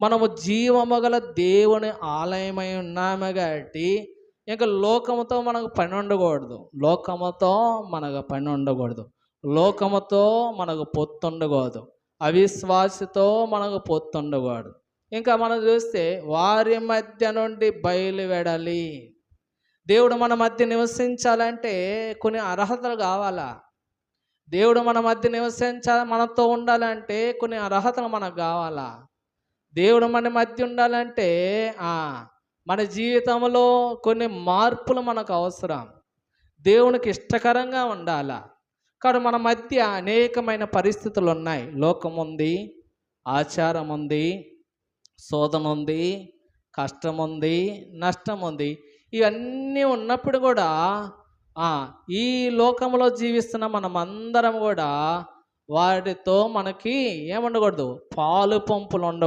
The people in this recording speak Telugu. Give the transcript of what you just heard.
మనము జీవము గల దేవుని ఆలయమై ఉన్నాము కాబట్టి ఇంకా లోకముతో మనకు పని ఉండకూడదు. లోకముతో మనకు పని ఉండకూడదు. లోకముతో మనకు పొత్తు ఉండకూడదు. అవిశ్వాసితో మనకు పొత్తు ఉండకూడదు. ఇంకా మనం చూస్తే వారి మధ్య నుండి బయలువెడలి. దేవుడు మన మధ్య నివసించాలంటే కొన్ని అర్హతలు కావాలా? దేవుడు మన మధ్య మనతో ఉండాలంటే కొన్ని అర్హతలు మనకు కావాలా? దేవుడు మన మధ్య ఉండాలంటే మన జీవితంలో కొన్ని మార్పులు మనకు అవసరం. దేవునికి ఇష్టకరంగా ఉండాలా. కాబట్టి మన మధ్య అనేకమైన పరిస్థితులు ఉన్నాయి. లోకం ఉంది, ఆచారం ఉంది, శోధన ఉంది, కష్టం ఉంది, నష్టం ఉంది. ఇవన్నీ ఉన్నప్పుడు కూడా ఈ లోకంలో జీవిస్తున్న మనమందరం కూడా వాటితో మనకి ఏముండకూడదు, పాలు పంపులు ఉండకూడదు.